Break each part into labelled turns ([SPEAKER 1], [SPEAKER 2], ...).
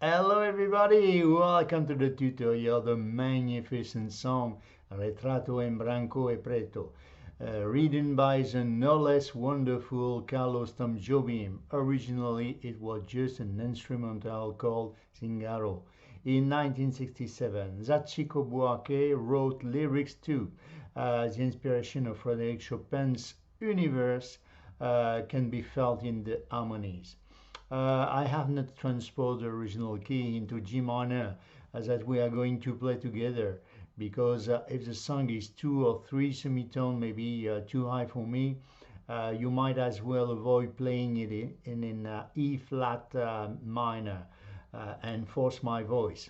[SPEAKER 1] Hello everybody, welcome to the tutorial, the magnificent song Retrato in Branco e Preto, written by the no less wonderful Carlos Tom Jobim. Originally it was just an instrumental called Zingaro. In 1967, that Chico Buarque wrote lyrics too. The inspiration of Frédéric Chopin's universe can be felt in the harmonies. I have not transposed the original key into G minor that we are going to play together because if the song is 2 or 3 semitone, maybe too high for me, you might as well avoid playing it in E flat minor and force my voice.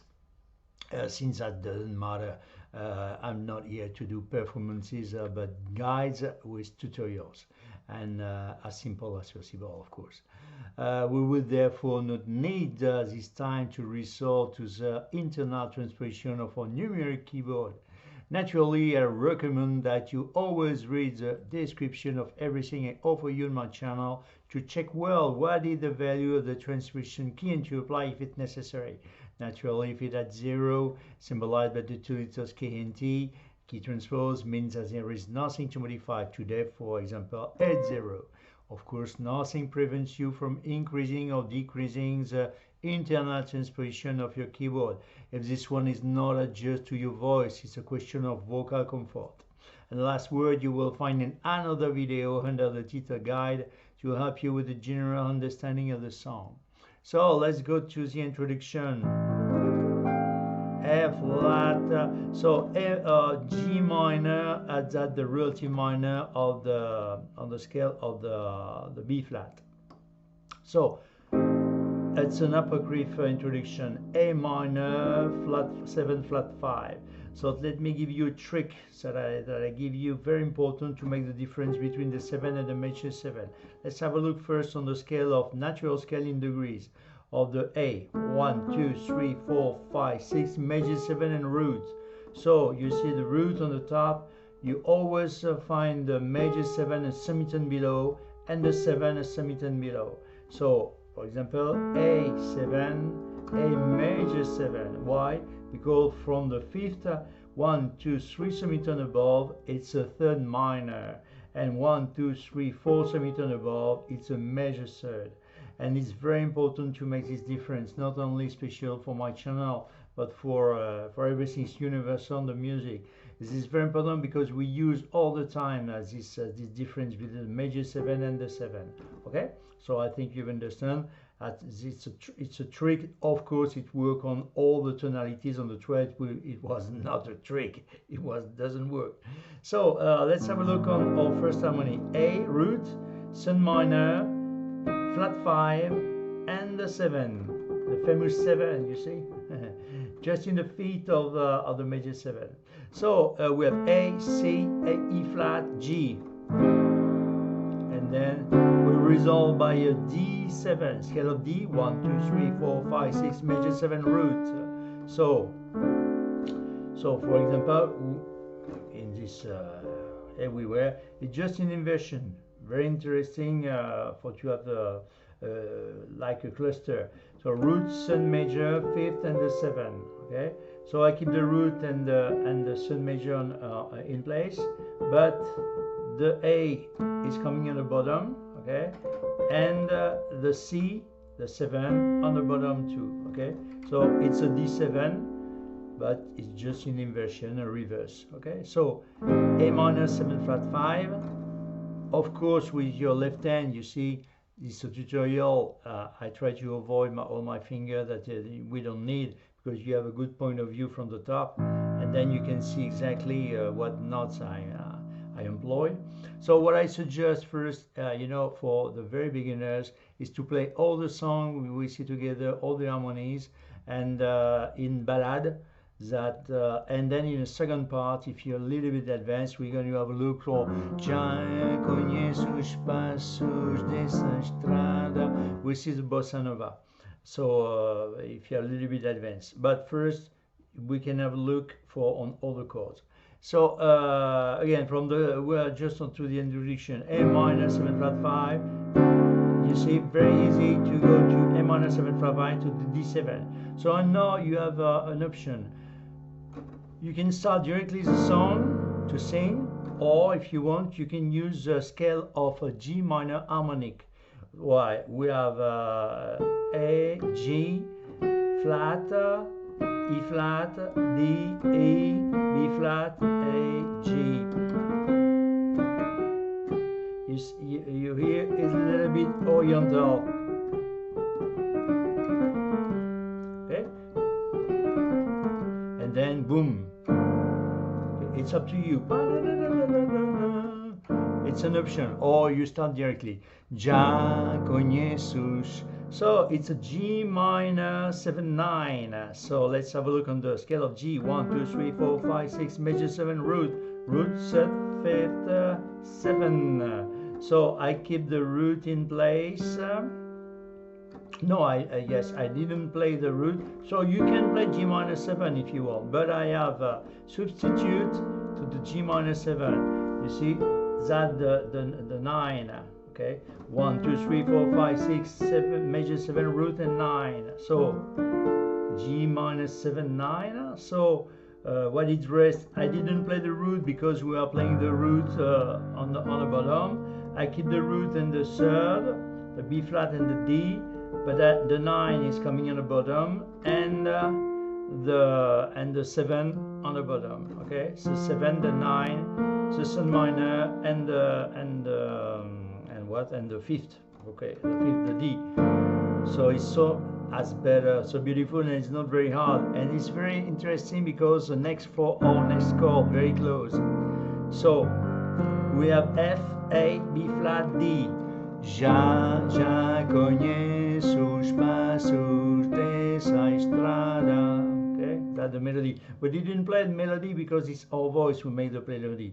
[SPEAKER 1] Since that doesn't matter, I'm not here to do performances but guides with tutorials and as simple as possible, of course. We will therefore not need this time to resort to the internal transposition of our numeric keyboard. Naturally, I recommend that you always read the description of everything I offer you on my channel to check well what is the value of the transposition key and to apply if it's necessary. Naturally, if it's at 0, symbolized by the 2 letters K and T, key transpose means that there is nothing to modify. Today, for example, at 0. Of course, nothing prevents you from increasing or decreasing the internal transposition of your keyboard. If this one is not adjusted to your voice, it's a question of vocal comfort. And the last word you will find in another video under the title guide to help you with the general understanding of the song. So let's go to the introduction. F flat, G minor at that the relative minor of the on the scale of the B flat. So it's an apocryph introduction. A minor flat 7 flat 5. So let me give you a trick that I give you, very important to make the difference between the 7 and the major 7. Let's have a look first on the scale of natural scale in degrees of the A. 1, 2, 3, 4, 5, 6, major 7 and root. So you see the root on the top, you always find the major 7 a semitone below and the 7 a semitone below. So for example, A7, A major 7. Why? Because from the fifth 1, 2, 3 semitone above, it's a third minor, and 1, 2, 3, 4 semitone above, it's a major third. And it's very important to make this difference, not only special for my channel, but for everything universal in the music. This is very important because we use all the time this difference between the major 7 and the 7. Okay, so I think you understand that it's a trick. Of course, it works on all the tonalities. On the 12th, it was not a trick. It doesn't work. So let's have a look on our first harmony. A root, sun minor, flat 5, and the 7, the famous 7, you see, just in the feet of the major 7. So we have A, C, A, E flat, G, and then we resolve by a D7, scale of D, 1, 2, 3, 4, 5, 6, major 7 root. So for example, in this everywhere, it's just an inversion. Very interesting for to have like a cluster. So root, sun major, 5th and the 7. Okay, so I keep the root and the sun major in place, but the A is coming on the bottom. Okay, and the C, the 7 on the bottom too. Okay, so it's a D7, but it's just in inversion, a reverse. Okay, so A minor 7 flat 5. Of course, with your left hand, you see, this is a tutorial. I try to avoid all my finger that we don't need, because you have a good point of view from the top, and then you can see exactly what notes I employ. So what I suggest first, for the very beginners, is to play all the songs we see together, all the harmonies, and in ballad. And then in the second part, if you're a little bit advanced, we're going to have a look for which is bossa nova. So if you're a little bit advanced, but first we can have a look on all the chords. So again, we're just onto the introduction. A minor 7 flat 5. You see, very easy to go to A minor 7 flat violin to the D7. So now you have an option. You can start directly the song to sing, or if you want, you can use the scale of a G minor harmonic. Why? We have A, G, flat, E flat, D, E, B flat, A, G. You hear it's a little bit oriental. Okay? And then boom. It's up to you. It's an option, or you start directly. Ja con Jesus. So it's a G minor 7/9. So let's have a look on the scale of G. 1, 2, 3, 4, 5, 6, major 7, root, third, fifth, 7. So I keep the root in place. No, yes, I didn't play the root. So you can play G minor 7 if you want, but I have a substitute to the G minor 7. You see that the 9. Okay, 1, 2, 3, 4, 5, 6, 7, major 7, root, and 9. So G minor 7, 9. So what it rests, I didn't play the root because we are playing the root on the bottom. I keep the root in the third, the B flat and the D, but the 9 is coming on the bottom, and the 7 on the bottom. Okay, so 7, the 9, the sun minor, and the fifth. Okay, the fifth, the D. So it's so better, so beautiful, and it's not very hard, and it's very interesting because the next chord very close. So we have F, A, B flat, D. Já conheço os passos dessa estrada. Okay, that's the melody. We didn't play the melody because it's our voice who made the melody.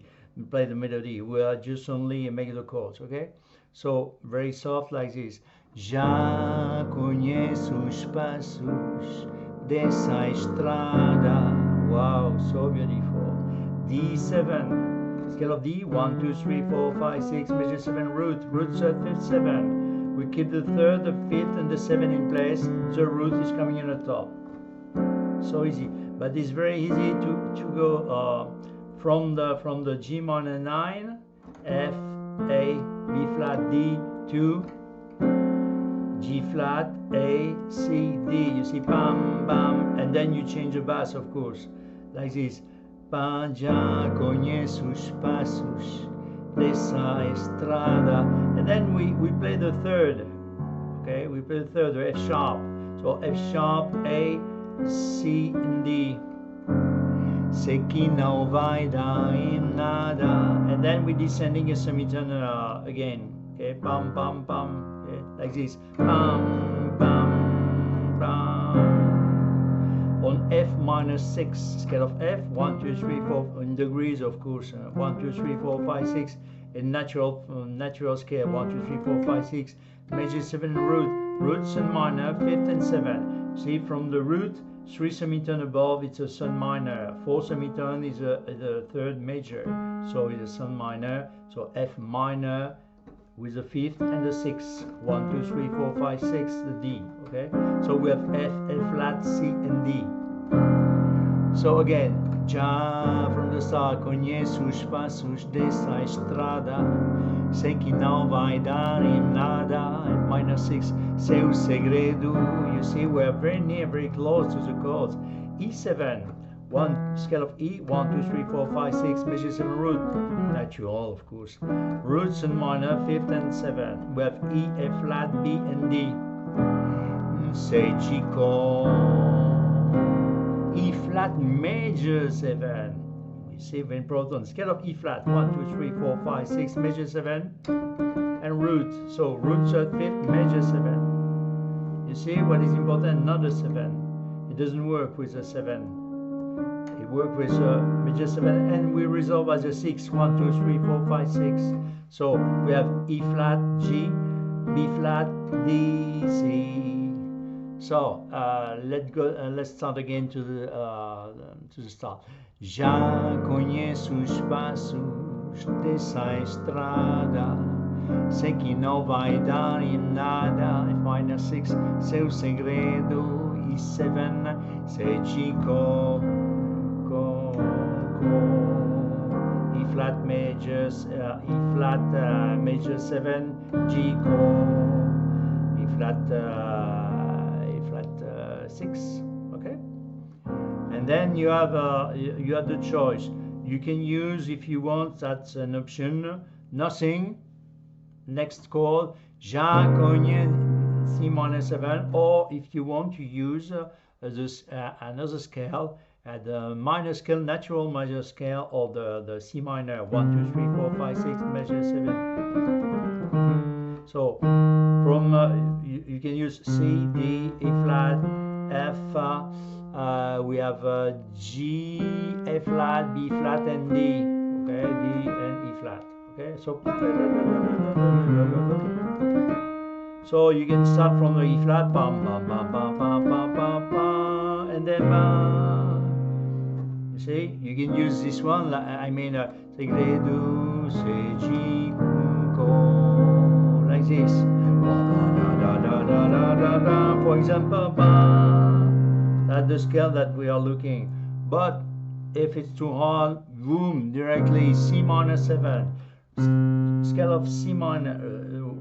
[SPEAKER 1] Play the melody. We are just only make the chords. Okay, so very soft like this. Já conheço os passos dessa estrada. Wow, so beautiful. D7. Scale of D, 1, 2, 3, 4, 5, 6, major 7, root, third, fifth, 7. We keep the third, the fifth, and the 7 in place. The root is coming on the top. So easy, but it's very easy to go from the G minor 9, F, A, B flat, D, to G flat, A, C, D. You see, bam, bam, and then you change the bass, of course, like this. Já conheço os passos dessa estrada, and then we play the third. Okay, we play the third, the F sharp. So F sharp, A, C, and D. Sei que não vai dar em nada, and then we're descending a semitone again. Okay, pam, pam, pam. Okay, like this. Pam, pam, pam. On F minor 6, scale of F, 1, 2, 3, 4, in degrees, of course, 1, 2, 3, 4, 5, 6, in natural scale, 1, 2, 3, 4, 5, 6, major 7 root, sun minor, 5th and 7. See, from the root, 3 semitone above, it's a sun minor, 4 semitone is the third major, so it's a sun minor, so F minor with the 5th and the 6th, 1, 2, 3, 4, 5, 6, the D. Okay, so we have F, L flat, C, and D. So again, já from the start, conheço os passos dessa estrada, sei que não vai dar em nada. F minor 6, seu segredo. You see, we're very near, very close to the chords. E7, 1 scale of E, 1, 2, 3, 4, 5, 6, major 7 root, natural, of course. Roots and minor, 5th and 7. We have E, F flat, B, and D. Sei Chico, E flat major 7. You see, very important. Scale of E flat, 1, 2, 3, 4, 5, 6, major 7, and root. So root third, fifth, major 7. You see what is important? Not a 7. It doesn't work with a 7. It works with a major 7, and we resolve as a 6. 1, 2, 3, 4, 5, 6. So we have E flat, G, B flat, D, C. So let's start again to the start. Já conheço os passos dessa estrada, sei que não vai dar em nada, F minor 6, seu segredo, E7, sei G co, E flat major, E flat major 7, G co, E flat 6, okay? And then you have the choice. You can use, if you want, that's an option, nothing, next chord, Ja cogne C minor 7, or if you want to use another scale, the minor scale, natural major scale, or the C minor, 1, 2, 3, 4, 5, 6, major 7. So from you can use C, D, E flat, F, we have G, A flat, B flat, and D. Okay, D and E flat. Okay, so you can start from the E flat, bam, bam, bam, bam, bam, bam, bam, bam, and then bam. You see, you can use this one. I mean, segredo, se G, co, like this. For example, that's the scale that we are looking. But if it's too hard, boom, directly C minor 7. Scale of C minor,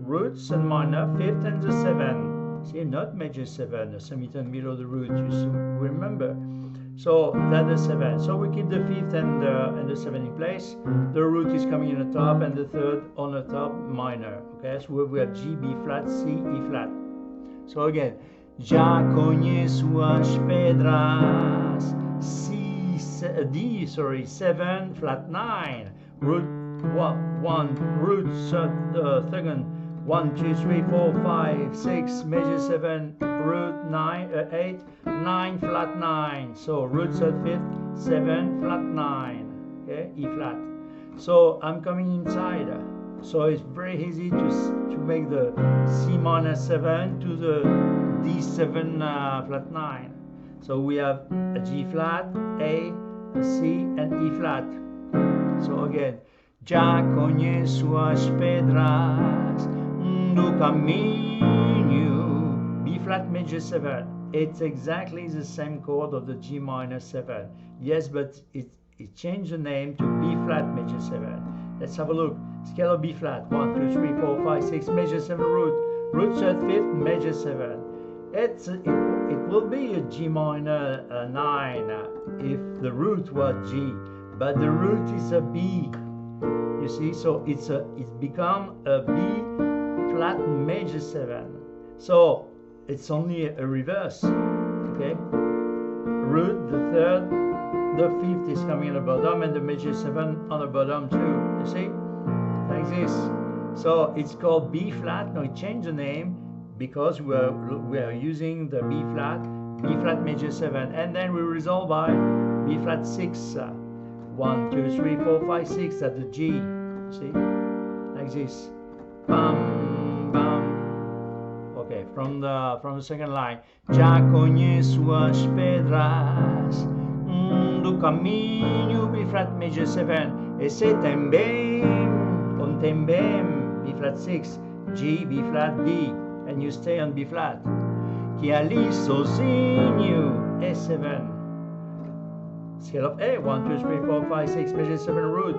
[SPEAKER 1] roots and minor, 5th and the 7. See, not major 7, the semitone below the root, you remember. So that's the 7. So we keep the 5th and the 7 in place. The root is coming in the top, and the 3rd on the top, minor. Okay, so we have G, B flat, C, E flat. So again, Ja cogne suas pedras, D, 7, flat 9, root 1, root 2nd, 1, 2, 3, 4, 5, 6, major 7, root 9, 8, 9, flat 9. So root 5th, 7, flat 9, okay, E flat. So I'm coming inside. So it's very easy to make the C minor 7 to the D7 flat 9. So we have a G flat, A, C, and E flat. So again, Ja cogne suas pedras no caminho, B flat major 7. It's exactly the same chord of the G minor 7. Yes, but it changed the name to B flat major 7. Let's have a look. Scale of B flat, 1, 2, 3, 4, 5, 6, major 7 root, root 5th, major 7. It will be a G minor 9 if the root was G, but the root is a B. You see, so it's become a B flat major 7. So it's only a reverse. Okay, root, the 3rd, the 5th is coming on the bottom, and the major 7 on the bottom too. You see, like this. So it's called B flat. Now it changed the name because we are using the B flat major 7, and then we resolve by B flat 6. 1, 2, 3, 4, 5, 6 at the G. See, like this. Bam, bam. Okay, from the second line. Ja cogne suas pedras do caminho, B flat major 7, e se também B flat 6, G, B flat, D, and you stay on B flat. Que ali sozinho, E7. Scale of A, 1, 2, 3, 4, 5, 6, major 7 root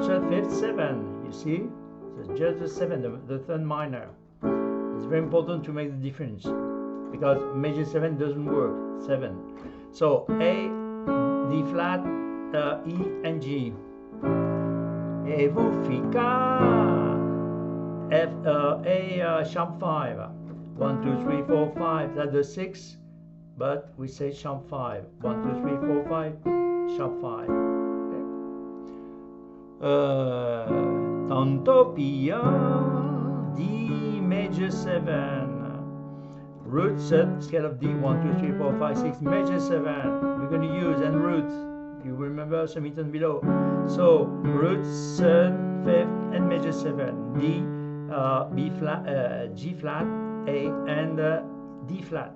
[SPEAKER 1] 5th, 7. You see, so just the 7, the 3rd minor. It's very important to make the difference because major 7 doesn't work. 7. So A, D flat, E, and G. E vou ficar F, A sharp 5. 1, 2, 3, 4, 5. That's the 6, but we say sharp 5. 1, 2, 3, 4, 5, sharp 5. Okay. Tanto pia D major 7. Root 7, scale of D, 1, 2, 3, 4, 5, 6, major 7. We're going to use and root. You remember semitone below. So root 3rd, 5th, and major 7. D, B flat, G flat, A, and D flat.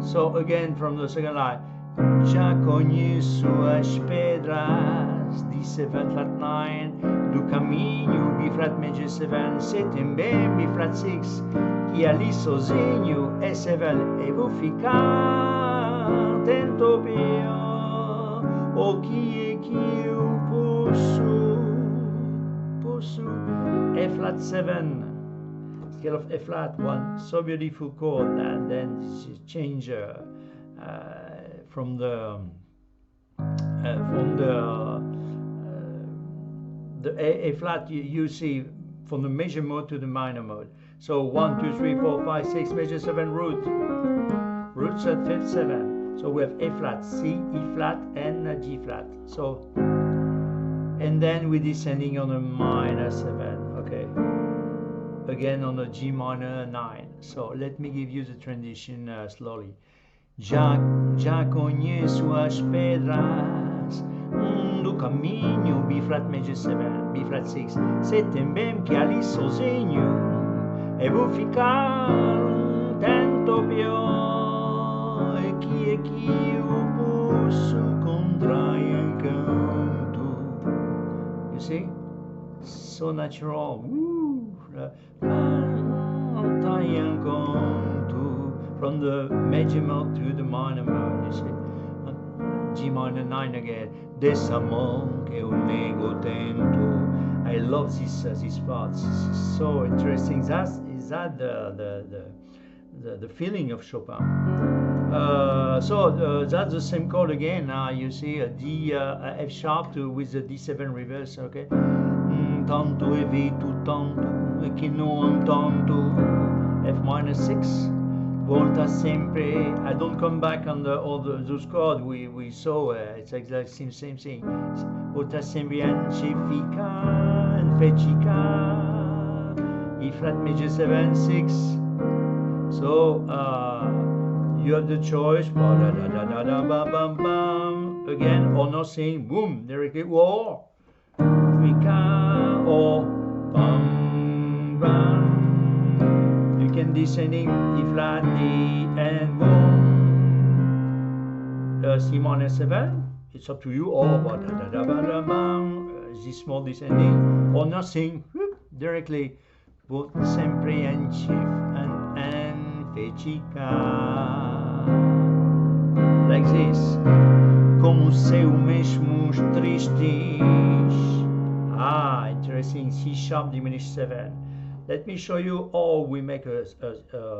[SPEAKER 1] So again from the second line, já conheço as pedras, D7 flat 9, do caminho, B flat major 7, se também B flat 6, que ali sozinho é 7, e vou ficar, tento pior, o que é que eu posso, E flat 7, scale of E flat 1, so beautiful chord, and then change from the A flat you see from the major mode to the minor mode. So 1, 2, 3, 4, 5, 6 major 7 root 3rd, 5th, 7. So we have A flat, C, E flat, and G flat. So and then we're descending on a minor 7. Okay. Again on a G minor 9. So let me give you the transition slowly. Já conheço as pedras do caminho, B flat major 7, B flat 6. Sei também que ali sozinho eu vou ficar tanto pior, e que eu posso contra encanto. You see? So natural. Contra encanto. From the major mode to the minor mode, you see. G minor 9 again. Desamor que eu nego tento. I love these parts. It's so interesting. Is that the feeling of Chopin? So that's the same chord again. You see a D, F sharp with the D7 reverse. Okay. Tanto evito tanto e che non tanto. F minor 6. Volta sempre. I don't come back on all those chords we saw. It's exactly same thing. Volta sempre and fecica. E flat major 7, 6. So you have the choice. Again or nothing. Boom. Directly. Or or bam bam. You can descending E flat, D, and boom. C minor 7. It's up to you. Or this small descending or nothing. Whoop, directly. Both sempre and chief and fecica. Like this. Como se o mesmo tristes. Interesting. C sharp diminished 7. Let me show you how we make a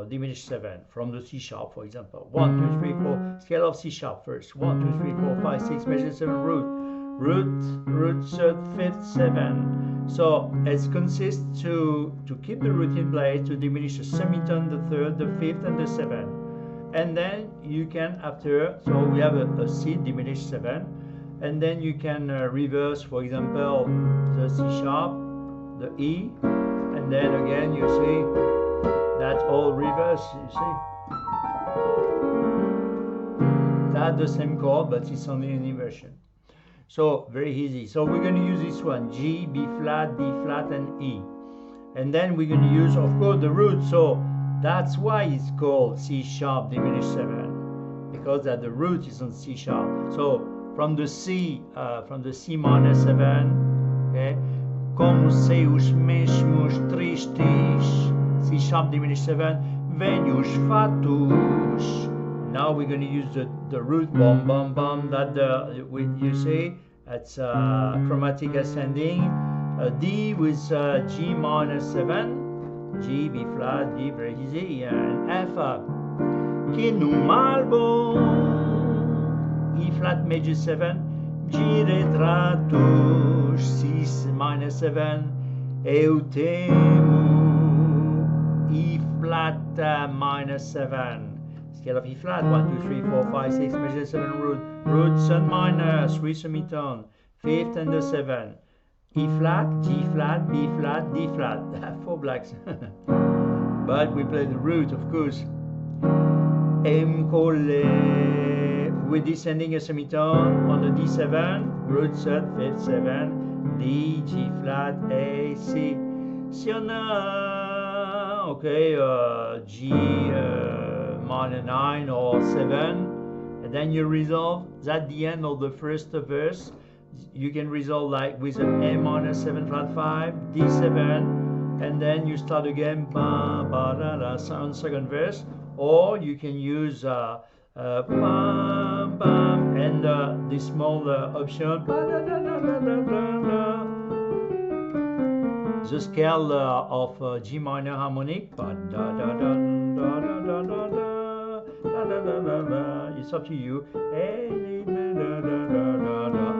[SPEAKER 1] diminished 7 from the C sharp, for example. 1, 2, 3, 4. Scale of C sharp first. 1, 2, 3, 4, 5, 6. Major 7 root 3rd, 5th, 7. So it consists to keep the root in place, to diminish the semitone, the 3rd, the 5th, and the 7. And then you can after, so we have a C diminished 7, and then you can reverse, for example, the C sharp, the E, and then again you see that's all reverse. You see that's the same chord, but it's only an inversion. So very easy. So we're going to use this one: G, B flat, D flat, and E. And then we're going to use, of course, the root. So that's why it's called C sharp diminished 7, because that the root is on C sharp. So from the C minor 7, okay. Como se os mesmos tristes, C sharp diminished 7, velhos fatos. Now we're going to use the root bum bum bum that you see it's chromatic ascending. D with G minor 7, G, B flat, D, very easy, and F. Che non albo, E flat major 7, G RETRATO, C minor 7, eu temo, E flat minor 7. Scale of E flat, 1, 2, 3, 4, 5, 6, major 7 root, 7 minor, 3 semitone, 5th and the 7. E flat, G flat, B flat, D flat. 4 blacks. But we play the root, of course. M colle. We're descending a semitone on the D7, root 3rd, 5th, 7, D, G flat, A, C. Si on a, okay, G minor 9 or 7, and then you resolve. At the end of the first verse, you can resolve like with an A minor 7 flat 5, D7, and then you start again ba ba da da on second verse, or you can use bam bam and this small option ba da da da da da da. The scale of G minor harmonic, ba da da da da da da da da da da da. It's up to you.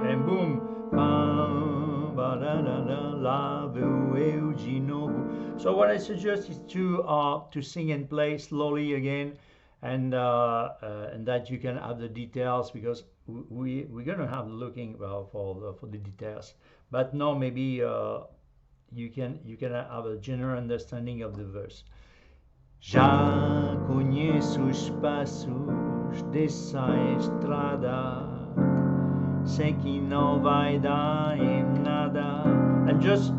[SPEAKER 1] And boom, so what I suggest is to sing and play slowly again, and that you can have the details, because we're gonna have looking for the details. But now maybe you can have a general understanding of the verse. Já conheço os passos dessa estrada, sei que não vai dar em nada. And just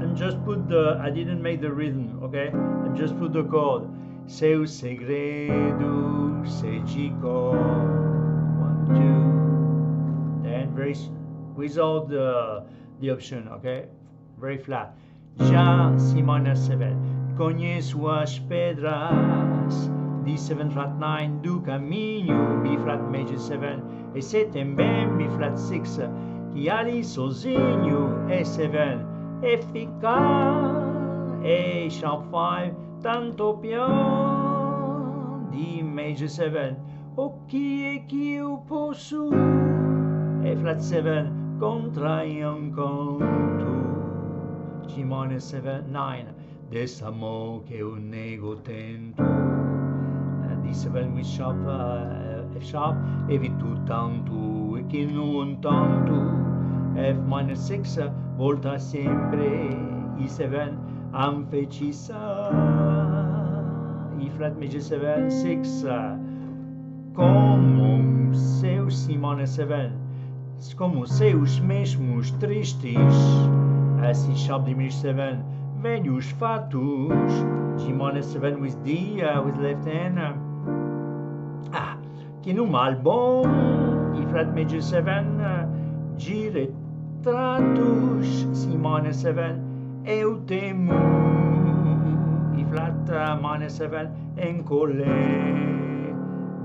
[SPEAKER 1] put the, I didn't make the rhythm, okay? And just put the chord. Seu segredo, sei Chico, 1, 2. Then without the option, okay? Very flat. Já, C minor 7. Conheço as pedras, D7 flat 9 do caminho, B flat major 7, e sei também B flat 6, que ali sozinho é 7, e ficar, E sharp 5, tanto pior, D major 7, o que é que eu posso, E flat 7, contrai um conto, G minor 7, 9, desse amor que eu nego tento, D7 with sharp, F sharp, evito tanto e que não tanto, F minor 6, volta sempre, E7, anfeccisa, E flat major 7, 6, como seus C minor 7, como seus mesmos tristes, C sharp diminished 7, velhos fatos, G minor 7 with D, with left hand, que no mal bom, E flat major 7, G retratos, C minor 7, eu temo, E flat minor 7, encolé,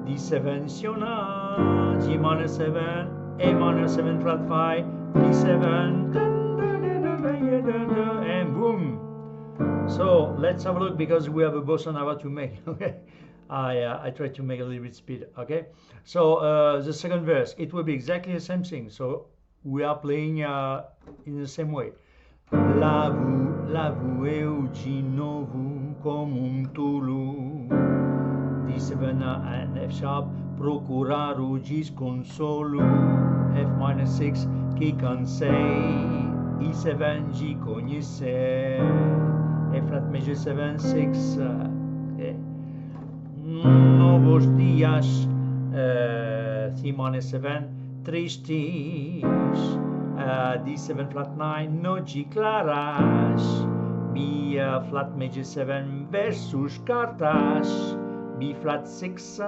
[SPEAKER 1] D7 siona, G minor 7, A minor 7 flat 5, D7, and boom. So let's have a look, because we have a bossa nova to make. Okay, I try to make a little bit speed. Okay, so the second verse, it will be exactly the same thing. So we are playing in the same way. Lavo eu de novo como tolo, D7 and F sharp, procurar o desconsolo, F minor 6, que cansei, E7, G conhecer, E flat major 7, 6, okay. Novos dias, C minor 7, tristes, D7 flat 9, noite claras, B flat major 7, versos cartas, B flat 6,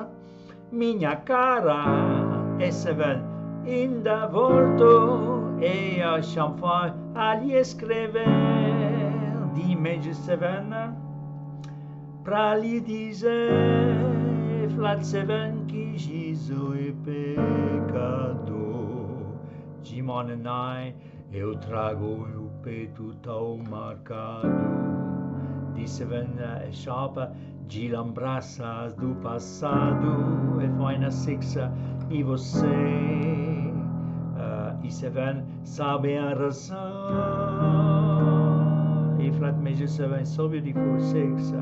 [SPEAKER 1] minha cara, E7, ainda volto, E sharp 5, a lhe escrever, D major 7, pra lhe dizer, flat 7, que Jesus é pecador, G minor 9, eu trago o peito tão marcado, D7 sharp, G lembranças do passado, F minor 6, e você, E7, sabe a razão, E flat major 7, so beautiful 6,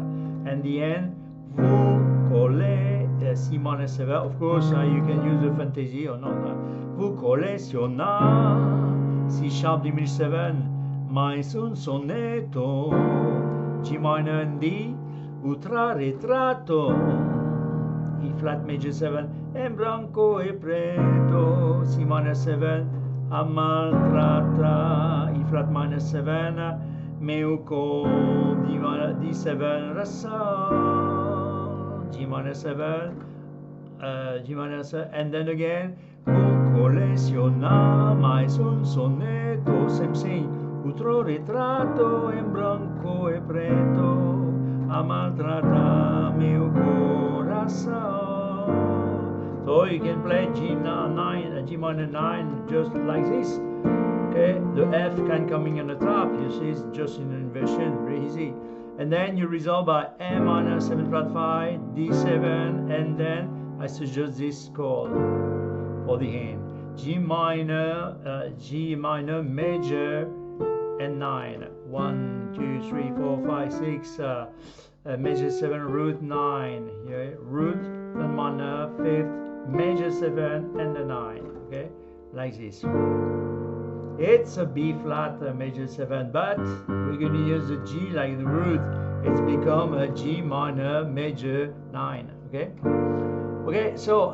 [SPEAKER 1] and the end, vous collez, C minor 7, of course you can use the fantasy or not, vous collectiona, C sharp diminished 7, mais un sonetto, G minor and D, ultra retrato, E flat major 7, and BRANCO e PRETO, C minor 7, a maltratta, E flat minor 7, meu cor, D7 razão, G minor 7, G minor 7, and then again, colleziona mais sonetto, sempre outro retrato em branco e preto, a maltratar meu coração. So you can play G minor 9 just like this. Okay, the F can coming on the top, you see, it's just in an inversion, very easy. And then you resolve by A minor 7 flat 5, D7, and then I suggest this chord for the end. G minor major, and 9. 1, 2, 3, 4, 5, 6, major 7, root 9. Here, root, then minor, 5th, major 7, and the 9. Okay, like this. It's a B flat major 7, but we're going to use the G like the root. It's become a G minor major 9. Okay. Okay. So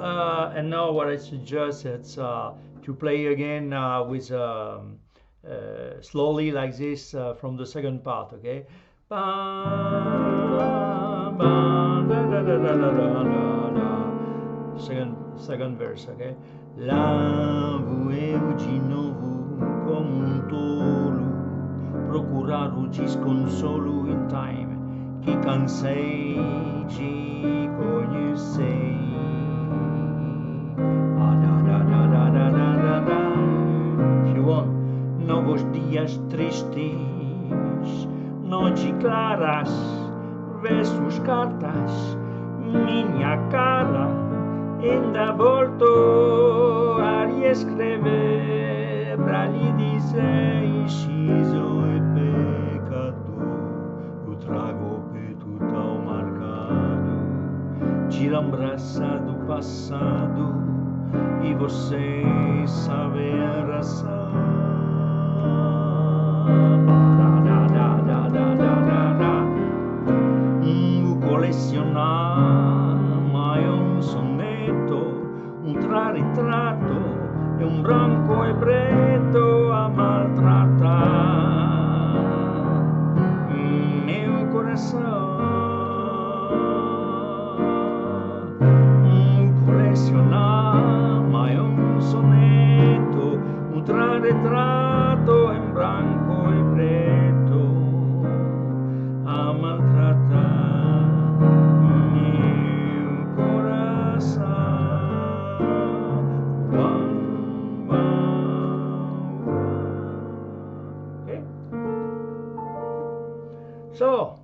[SPEAKER 1] and now what I suggest it's to play again with slowly like this from the second part. Okay. Second verse. Okay. Lavo eu de novo como tolo, procurar o desconsolo in time, que cansei de conhecer. If you want, novos dias tristes, noites claras, versos, cartas, minha cara, ainda volto a lhe escrever, pra lhe dizer, inciso e pecador, eu trago o peito tão marcado, de lembrança do passado, e você sabe a razão. Colecionar mai un sonetto, un ritratto e un branco e preto a maltratar meu coração. Colecionar mai un sonetto, un ritratto em branco e preto a maltratar. So,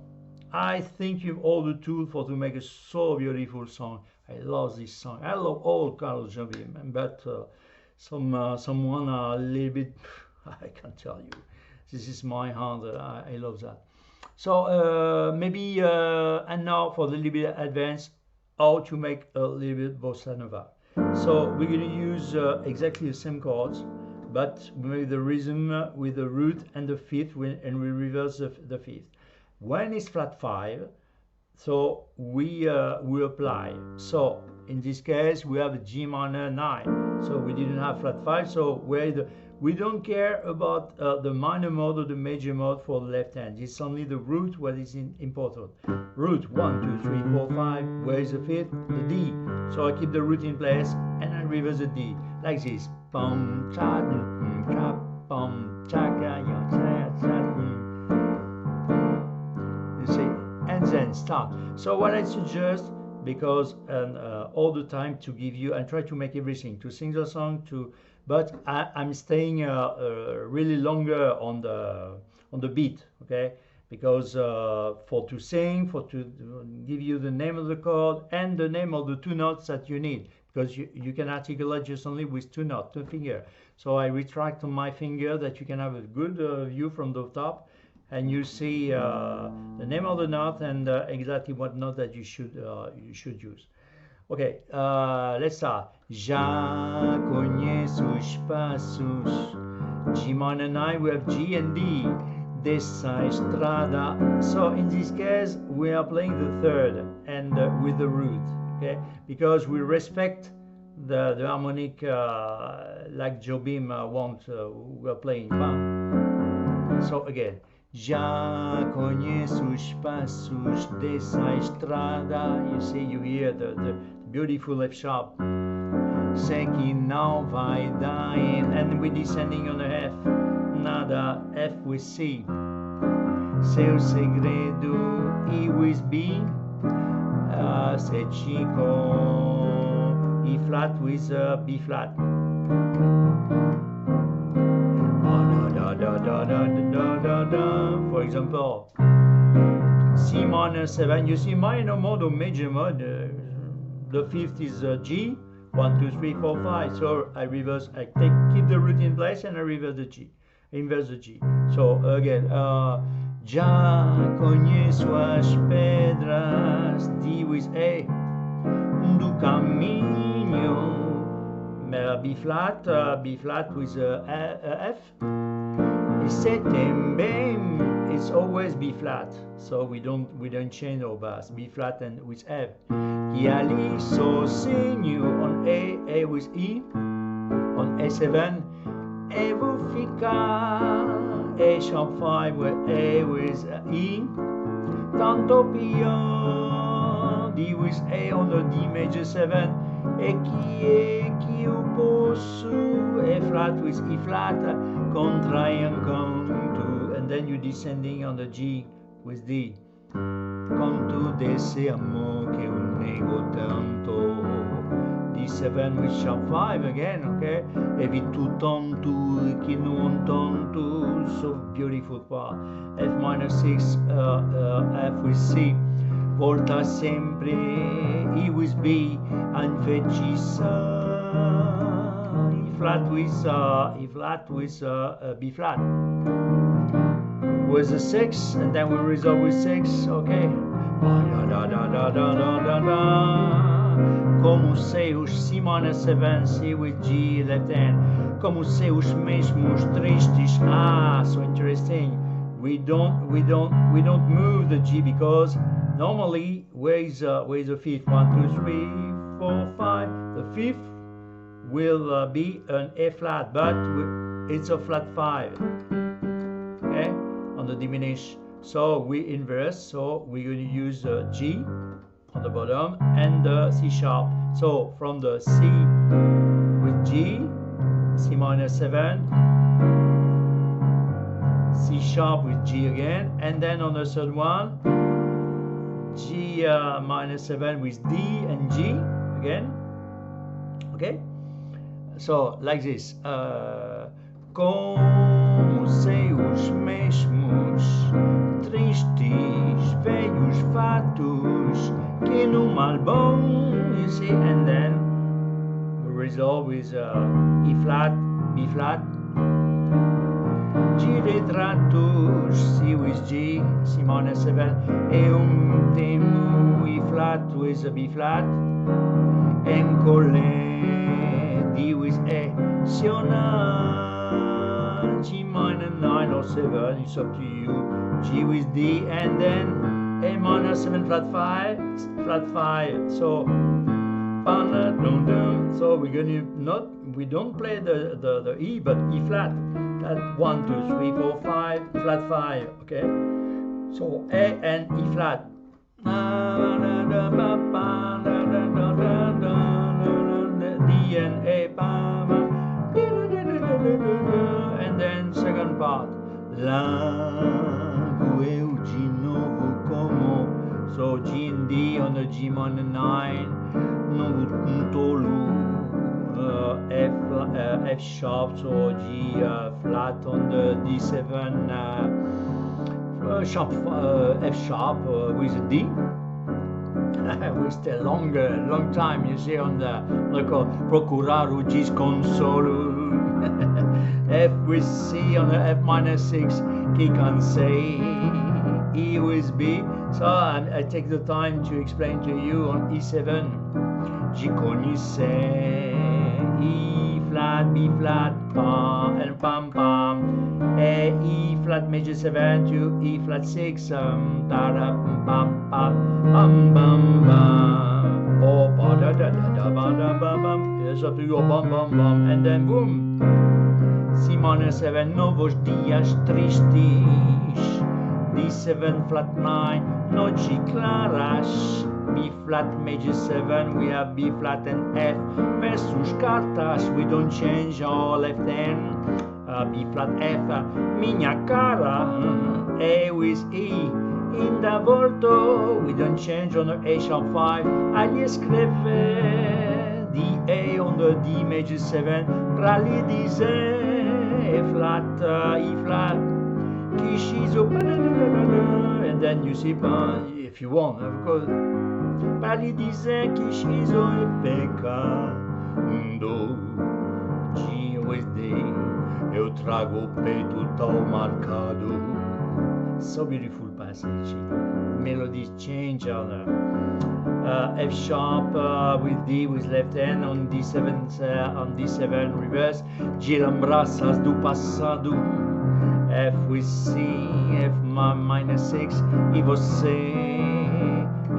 [SPEAKER 1] I think you've all the tools for to make a so beautiful song. I love this song. I love all Carlos Jobim, but someone a little bit, I can't tell you. This is my hand. I love that. So maybe and now for the little bit advanced, how to make a little bit bossa nova. So we're going to use exactly the same chords, but we make the rhythm with the root and the fifth, and we reverse the fifth. When it's flat 5, so we apply. So in this case we have a G minor 9. So we didn't have flat 5. So we don't care about the minor mode or the major mode for the left hand. It's only the root what is important. Root 1, 2, 3, 4, 5. Where is the fifth? The D. So I keep the root in place and I reverse the D like this. Bum cha bum cha and then start. So what I suggest, because all the time to give you and try to make everything to sing the song but I'm staying really longer on the beat, okay? Because for to give you the name of the chord and the name of the two notes that you need, because you can articulate just only with two notes, two finger. So I retract on my finger that you can have a good view from the top. And you see the name of the note and exactly what note that you should use. Okay, let's start. Já conheço os passos. G minor 9, we have G and D. Dessa estrada. So in this case, we are playing the third and with the root, okay? Because we respect the harmonic like Jobim we're playing. So again. Já conheço os passos dessa estrada. You see, you hear the beautiful F sharp. Sei que não vai dar in, and we're descending on the F. Nada, F with C. Seu segredo, E with B. C com E flat with B flat. For example, C minor 7. You see minor mode or major mode. The fifth is G. 1, 2, 3, 4, 5. So I reverse. I keep the root in place and I reverse the G. Inverse the G. So again, já conheço as pedras. D with A. Do caminho. B flat with F. C também is always B flat, so we don't change our bass. B flat and with F. E ali sozinho on A with E, on A7. E vou ficar A sharp 5 with A with E. Tanto pior. D with A on the D major 7. E que eu posso E flat with E flat contrai canto, and then you're descending on the G with D. Canto desse amor que eu nego tanto. D7 with sharp 5 again, okay? E vi tu tanto que non tanto, so beautiful part. F minor 6, F with C. Volta sempre E with B, anfeccisa E flat with B flat with a 6, and then we resolve with 6, okay? Como sei os C minor 7, C with G left hand. Como sei os mesmos tristes. So interesting. We don't move the G because normally where is the fifth? 1, 2, 3, 4, 5. The fifth will be an A flat, but it's a flat 5. Okay, on the diminished. So we inverse. So we're going to use G on the bottom and the C sharp. So from the C with G, C minor 7. C sharp with G again, and then on the third one, G minor 7 with D and G again. Okay, so like this. Como sei os mesmos tristes velhos fatos que no mal bom, you see, and then we resolve with E flat, B flat. G retratos, C with G, C minor 7, e temo E flat with a B flat, Encole, D with A, Sional, G minor 9 or 7, it's up to you, G with D, and then A minor 7 flat 5, so so we're gonna we don't play the E but E flat. That 1, 2, 3, 4, 5, flat 5, okay? So A and E flat. D and A, and then second part. Largo eu de novo como. So G and D on the G minor 9, no tolo. F sharp, so G flat on the D7, sharp, F sharp with a D. We stay long time, you see, on the procurarul G's consolo. F with C on the F minor 6, he can say E with B. So I take the time to explain to you on E7. J connaissais E flat, B flat, pam, and pam pam. E flat major 7 to E flat 6, da da pam pam bam bam bam. Oh, ba da da da da ba da bam bam. It's up to you, bam bam bam, and then boom. C minor 7, novos dias tristes. D7 flat 9, noci claras. B flat major 7, we have B flat and F versus cartas, we don't change our left hand. B flat F, minha cara, A with E, in da volto, we don't change on the A sharp 5, agli escreve, D A on the D major 7, pra lhe dizer, E flat, E flat, que schizo, and then you see, if you want, of course, pra lhe dizer que schizo e pecado, G with D, eu trago o peito tão marcado. So beautiful passage. Melody change on F sharp with D with left hand on D7 reverse. Girambraças do passado. F with C, F minor 6. E você,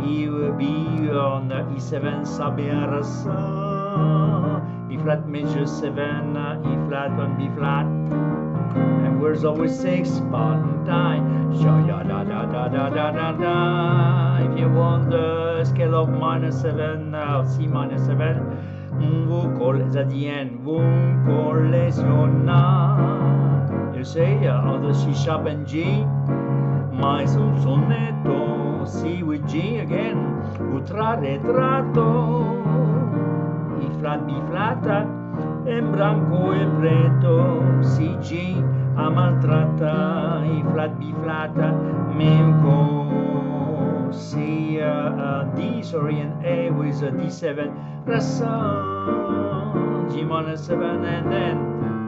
[SPEAKER 1] E B on E7 sabe arrasar. E flat major 7, E flat on B flat. And words always 6, but die. Ya da da da da da da da. If you want the scale of minor 7, C minor 7, vous collez at the end, vous collezionate. You say on the C sharp and G, mais un sonetto, C with G again, ultra retrato, E flat, B flat, e branco e preto, C, G, a maltratta, E flat, B flat, Memco, C, D, sorry, and A with a D7, Rasa, G minor 7, and then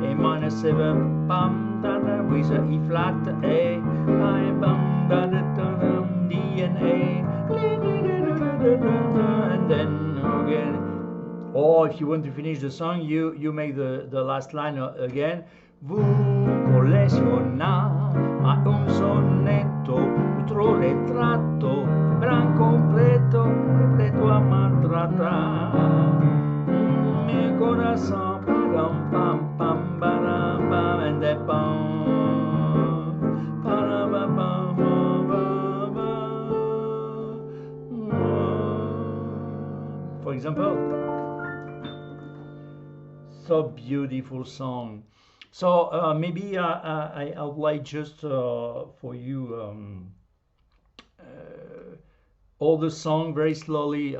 [SPEAKER 1] A minor 7, pam, da, da, with a E flat, A, I, bam, da, da, da, da, D, and A, and then again. Or if you want to finish the song, you make the last line again. Vous collezionate un sonetto, outro retrato, branco preto, preto a maltratar. Mi corazón, pam pam pam pam pam, and then pam pam pam pam. For example. So beautiful song. So maybe I'll play just for you all the song very slowly,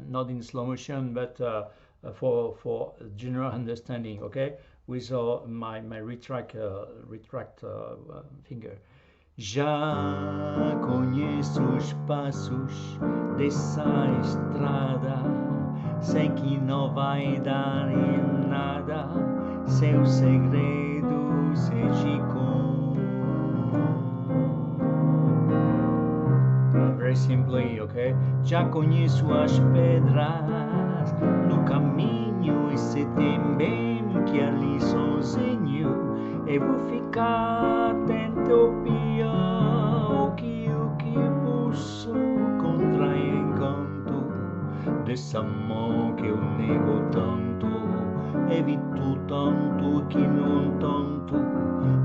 [SPEAKER 1] not in slow motion, but for general understanding. Okay, with my retract finger. Já conheço os passos dessa estrada. Sei que não vai dar em nada, seu segredo seja com. Very simply, okay? Já conheço as pedras no caminho e sei também que ali sozinho eu vou ficar atento ao pior, o que posso contra encanto dessa mão que eu nego tanto, evito tanto que não tanto,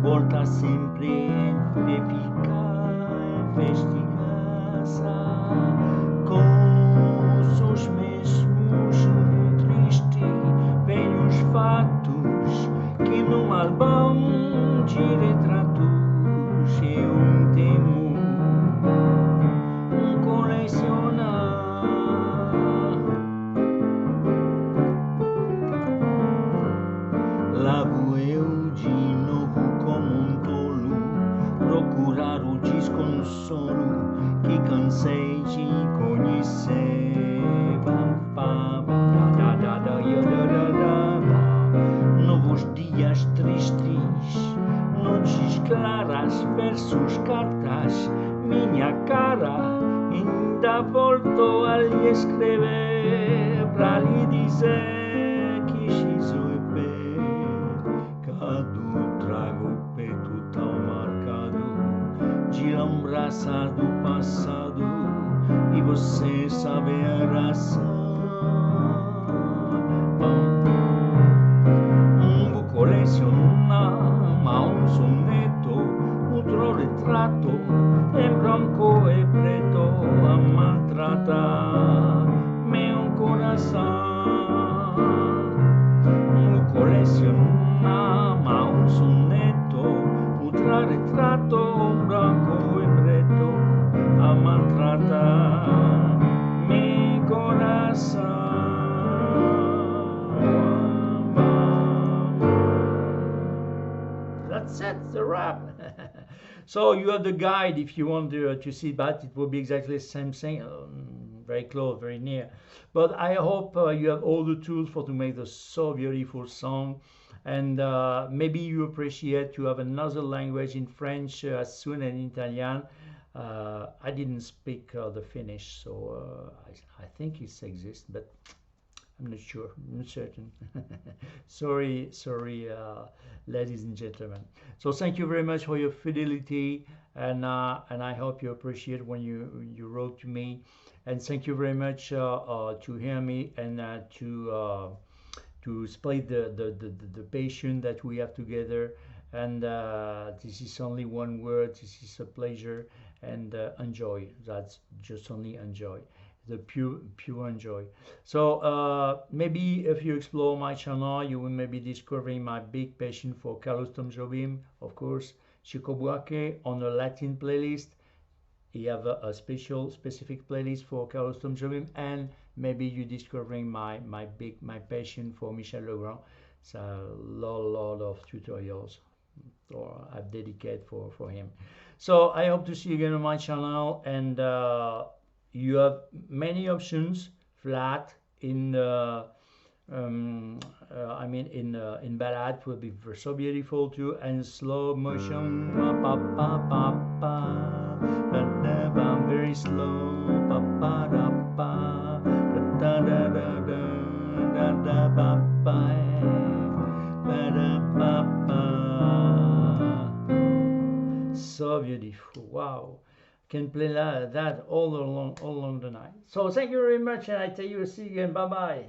[SPEAKER 1] volta sempre em ficar em festigaça, com os mesmos tristes velhos fatos que num álbum de retratos eu temo colecionar. Lá vou eu de novo como tolo, procurar o desconsolo que cansei de conhecer. Novos dias tristes, noites claras, versos, cartas, minha cara, ainda volto a lhe escrever pra lhe dizer que xizo trago o peito tão marcado de lembrança do passado e você sabe a razão. Vou colecionar um soneto, outro retrato em branco e preto a maltratar. un colecciona ma un sonetto, un retrato, un branco e preto, a maltratar mi corazón. That's it, the rap. So you have the guide if you want to see that. It will be exactly the same thing, very close, very near. But I hope you have all the tools for to make this so beautiful song. And maybe you appreciate to have another language in French as soon as in Italian. I didn't speak the Finnish, so I think it exists, but I'm not sure, I'm not certain. sorry, ladies and gentlemen. So thank you very much for your fidelity, and I hope you appreciate when you wrote to me, and thank you very much to hear me and to split the passion that we have together. And this is only one word. This is a pleasure, and enjoy. That's just only enjoy, the pure enjoy. So maybe if you explore my channel, you will maybe discovering my big passion for Carlos Tom Jobim, of course, Chico Buarque on a Latin playlist. You have a specific playlist for Carlos Tom Jobim, and maybe you discovering my passion for Michel Legrand. It's a lot of tutorials or I've dedicated for him. So I hope to see you again on my channel, and you have many options. Flat in I mean in ballad will be so beautiful too, and slow motion, very slow, so beautiful. Wow, can play that all along the night. So thank you very much, and I tell you, see you again. Bye bye.